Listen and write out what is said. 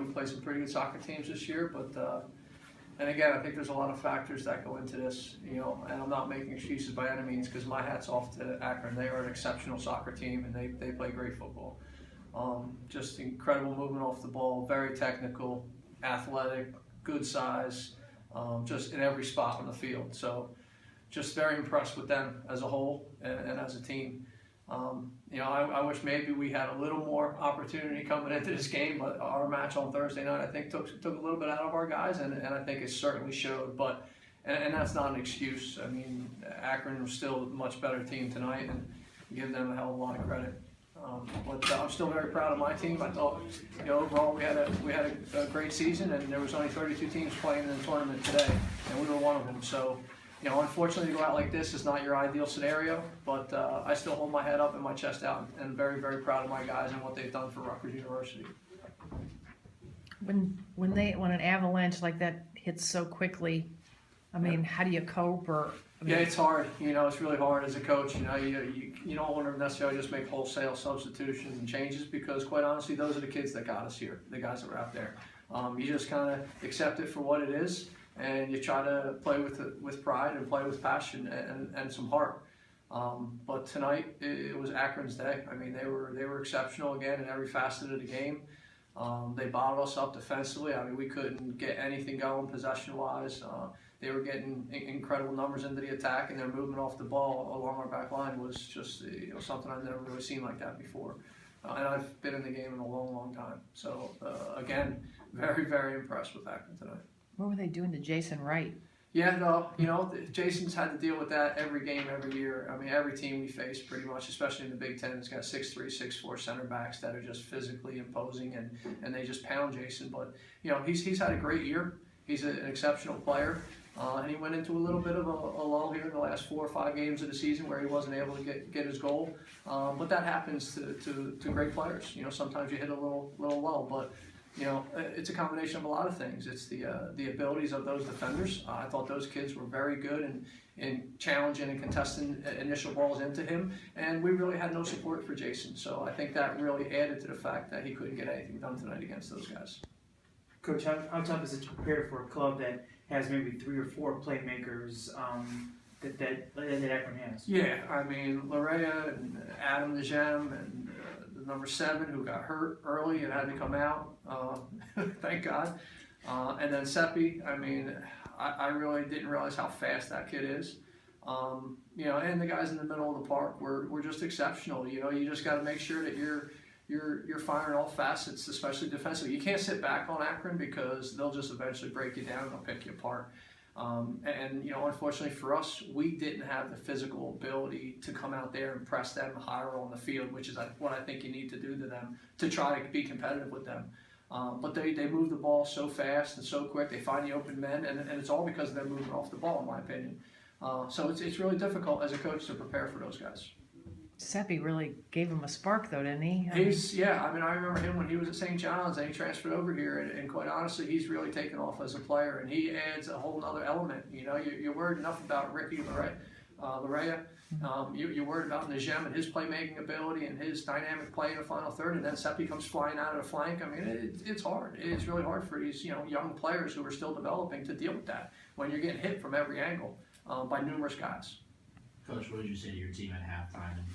we played some pretty good soccer teams this year, but and again, I think there's a lot of factors that go into this, and I'm not making excuses by any means, because my hat's off to Akron. They are an exceptional soccer team, and they play great football. Just incredible movement off the ball, very technical, athletic, good size, just in every spot on the field. So just very impressed with them as a whole and as a team. I wish maybe we had a little more opportunity coming into this game, but our match on Thursday night, I think, took a little bit out of our guys, and I think it certainly showed. But and that's not an excuse. I mean, Akron was still a much better team tonight, and give them a hell of a lot of credit. But I'm still very proud of my team. I thought, overall we had a great season, and there was only 32 teams playing in the tournament today, and we were one of them. So. Unfortunately, to go out like this is not your ideal scenario, but I still hold my head up and my chest out, and very, very proud of my guys and what they've done for Rutgers University. When an avalanche like that hits so quickly, I mean, how do you cope? Yeah, it's hard. It's really hard as a coach. You don't want to necessarily just make wholesale substitutions and changes, because quite honestly, those are the kids that got us here, the guys that were out there. You just kind of accept it for what it is. And you try to play with pride and play with passion and some heart. But tonight it was Akron's day. I mean, they were exceptional again in every facet of the game. They bottled us up defensively. I mean, we couldn't get anything going possession-wise. They were getting incredible numbers into the attack, and their movement off the ball along our back line was just something I've never really seen like that before. And I've been in the game in a long, long time. So again, very, very impressed with Akron tonight. What were they doing to Jason Wright? Yeah, no, Jason's had to deal with that every game, every year. I mean, every team we face pretty much, especially in the Big Ten, has got 6'3", 6'4" center backs that are just physically imposing, and they just pound Jason. But, he's had a great year. He's an exceptional player. And he went into a little bit of a lull here in the last 4 or 5 games of the season where he wasn't able to get his goal. But that happens to great players. Sometimes you hit a little lull, but it's a combination of a lot of things. It's the abilities of those defenders. I thought those kids were very good in challenging and contesting initial balls into him, and we really had no support for Jason. So I think that really added to the fact that he couldn't get anything done tonight against those guys. Coach, how tough is it to prepare for a club that has maybe 3 or 4 playmakers that Akron has? Yeah, I mean, Larea and Adam Donigan and number 7 who got hurt early and had to come out, thank God. And then Seppi, I mean, I really didn't realize how fast that kid is. And the guys in the middle of the park were just exceptional. You just got to make sure that you're firing all facets, especially defensively. You can't sit back on Akron, because they'll just eventually break you down and they'll pick you apart. Unfortunately for us, we didn't have the physical ability to come out there and press them higher on the field, which is what I think you need to do to them to try to be competitive with them. But they move the ball so fast and so quick. They find the open men, and it's all because of their movement off the ball, in my opinion. So it's really difficult as a coach to prepare for those guys. Seppi really gave him a spark, though, didn't he? I remember him when he was at St. John's, and he transferred over here, and quite honestly, he's really taken off as a player, and he adds a whole other element. You're worried enough about Ricky Larea. You're worried about Najem and his playmaking ability and his dynamic play in the final third, and then Seppi comes flying out of the flank. I mean, it's hard. It's really hard for these young players who are still developing to deal with that when you're getting hit from every angle by numerous guys. Coach, what did you say to your team at halftime? And